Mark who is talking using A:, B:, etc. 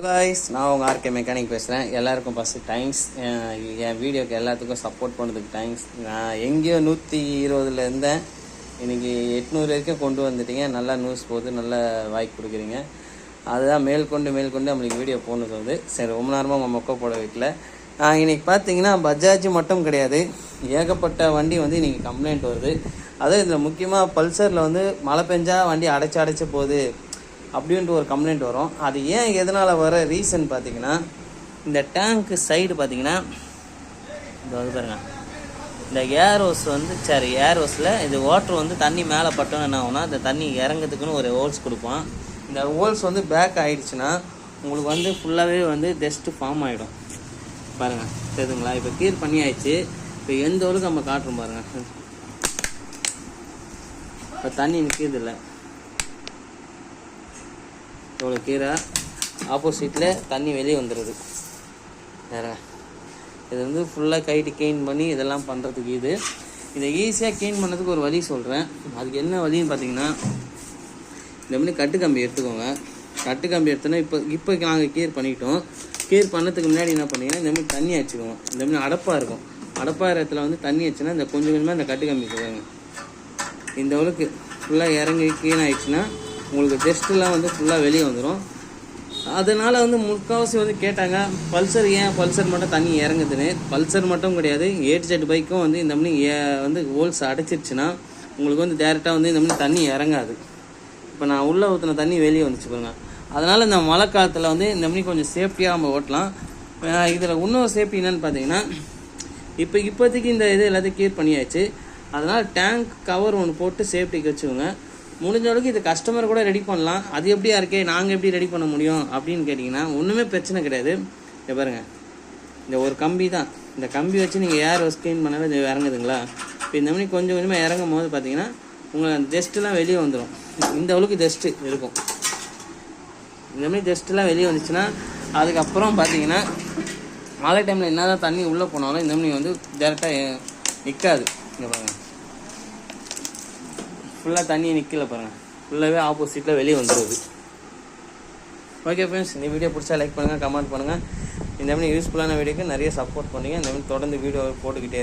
A: guys, நான் உங்கள் RK mechanic பேசுகிறேன். எல்லாருக்கும் ஃபஸ்ட்டு தேங்க்ஸ். என் வீடியோக்கு எல்லாத்துக்கும் சப்போர்ட் பண்ணதுக்கு தேங்க்ஸ். நான் எங்கேயோ 120 இருந்தேன், இன்றைக்கி 800 வரைக்கும் கொண்டு வந்துட்டீங்க. நல்லா நியூஸ் போகுது, நல்ல வாய்ப்பு கொடுக்குறீங்க. அதுதான் மேற்கொண்டு நம்மளுக்கு வீடியோ போகணுது வந்து. சரி, ரொம்ப நேரமாக உங்கள் மொக்க போட வைக்கல. இன்றைக்கி பார்த்தீங்கன்னா பஜாஜ் மட்டும் கிடையாது, ஏகப்பட்ட வண்டி வந்து இன்றைக்கி கம்ப்ளைண்ட் வருது. அதுவும் இதில் முக்கியமாக பல்சரில் வந்து மழை பெஞ்சா வண்டி அடைச்சி போகுது அப்படின்ட்டு ஒரு கம்ப்ளைண்ட் வரும். அது ஏன் எதனால் வர ரீசன் பார்த்தீங்கன்னா, இந்த டேங்க்கு சைடு பார்த்தீங்கன்னா இது வந்து பாருங்க, இந்த ஏர்ஹோஸ் வந்து ஏர்ஹோஸில் இது வாட்ரு வந்து தண்ணி மேலே பட்டோன்னு என்ன ஆகும்னா, இந்த தண்ணி இறங்கிறதுக்குன்னு ஒரு ஹோல்ஸ் கொடுப்பான். இந்த ஹோல்ஸ் வந்து பேக் ஆகிடுச்சுன்னா உங்களுக்கு வந்து ஃபுல்லாகவே வந்து டஸ்ட்டு ஃபார்ம் ஆகிடும். பாருங்கள், தெரியுதுங்களா? இப்போ கிளியர் பண்ணி ஆயிடுச்சு. இப்போ எந்த அளவுக்கு நம்ம காட்டுறோம் பாருங்கள். இப்போ தண்ணி நிற்கிறது இல்லை, இவ்வளோ கீரை ஆப்போசிட்டில் தண்ணி வெளியே வந்துடுது. வேறு இது வந்து ஃபுல்லாக கைட்டு க்ளீன் பண்ணி இதெல்லாம் பண்ணுறதுக்கு இதை ஈஸியாக க்ளீன் பண்ணுறதுக்கு ஒரு வழி சொல்கிறேன். அதுக்கு என்ன வழின்னு பார்த்தீங்கன்னா, இந்த மாதிரி கட்டு கம்பி எடுத்துக்கோங்க. கட்டு கம்பி எடுத்தோன்னா இப்போ நாங்கள் கிளியர் பண்ணிட்டோம். கிளியர் பண்ணதுக்கு முன்னாடி என்ன பண்ணிங்கன்னா, இந்த மாதிரி தண்ணி வச்சுக்கோங்க. இந்த மாதிரி அடப்பாக இருக்கும், அடப்பாக இடத்துல வந்து தண்ணி வச்சுன்னா இந்த கொஞ்சம் கொஞ்சமாக இந்த கட்டு கம்பி போவாங்க. இந்த அளவுக்கு ஃபுல்லாக இறங்கி க்ளீன் ஆகிடுச்சுன்னா உங்களுக்கு டெஸ்ட்டெல்லாம் வந்து ஃபுல்லாக வெளியே வந்துடும். அதனால் வந்து முக்கால்வாசி வந்து கேட்டாங்க, பல்சர் ஏன் பல்சர் மட்டும் தண்ணி இறங்குதுன்னு. பல்சர் மட்டும் கிடையாது, A-Z பைக்கும் வந்து இந்த மாதிரி வந்து ஹோல்ஸ் அடைச்சிருச்சுன்னா உங்களுக்கு வந்து டேரெக்டாக வந்து இந்த மாதிரி தண்ணி இறங்காது. இப்போ நான் உள்ளே ஊற்றின தண்ணி வெளியே வந்துச்சு பாருங்க. அதனால் இந்த மழை காலத்தில் வந்து இந்த மாதிரி கொஞ்சம் சேஃப்டியாக நம்ம ஓட்டலாம். இதில் இன்னொரு சேஃப்டி என்னென்னு பார்த்தீங்கன்னா, இப்போதைக்கு இந்த இது எல்லாத்தையும் கிளியர் பண்ணியாச்சு. அதனால் டேங்க் கவர் ஒன்று போட்டு சேஃப்டிக்கு வச்சுக்கோங்க. முடிஞ்ச அளவுக்கு இது கஸ்டமர் கூட ரெடி பண்ணலாம். அது எப்படியா இருக்கே, நாங்கள் எப்படி ரெடி பண்ண முடியும் அப்படின்னு கேட்டிங்கன்னா, ஒன்றுமே பிரச்சனை கிடையாது. இதை பாருங்கள், இந்த ஒரு கம்பி தான், இந்த கம்பி வச்சு நீங்கள் ஏர் ஸ்க்ரீன் பண்ணாலும் இது இறங்குதுங்களா? இப்போ இந்த மாதிரி கொஞ்சம் கொஞ்சமாக இறங்கும் போது பார்த்தீங்கன்னா உங்களுக்கு அந்த டஸ்ட்டுலாம் வெளியே வந்துடும். இந்த அளவுக்கு டஸ்ட்டு இருக்கும். இந்த மாதிரி டஸ்ட்டுலாம் வெளியே வந்துச்சுன்னா அதுக்கப்புறம் பார்த்தீங்கன்னா மழை டைமில் என்ன தான் தண்ணி உள்ளே போனாலும் இந்த மாதிரி வந்து டேரெக்டாக நிற்காது. இங்கே பாருங்கள், ஃபுல்லாக தண்ணியை நிற்கல பாருங்கள், ஃபுல்லாகவே ஆப்போசிட்டில் வெளியே வந்துடுது. ஓகே ஃப்ரெண்ட்ஸ், இந்த வீடியோ பிடிச்சா லைக் பண்ணுங்கள், கமெண்ட் பண்ணுங்கள். இந்த மாதிரி யூஸ்ஃபுல்லான வீடியோக்கு நிறைய சப்போர்ட் பண்ணுங்கள். இந்த மாதிரி தொடர்ந்து வீடியோ போட்டுக்கிட்டே இருக்கு.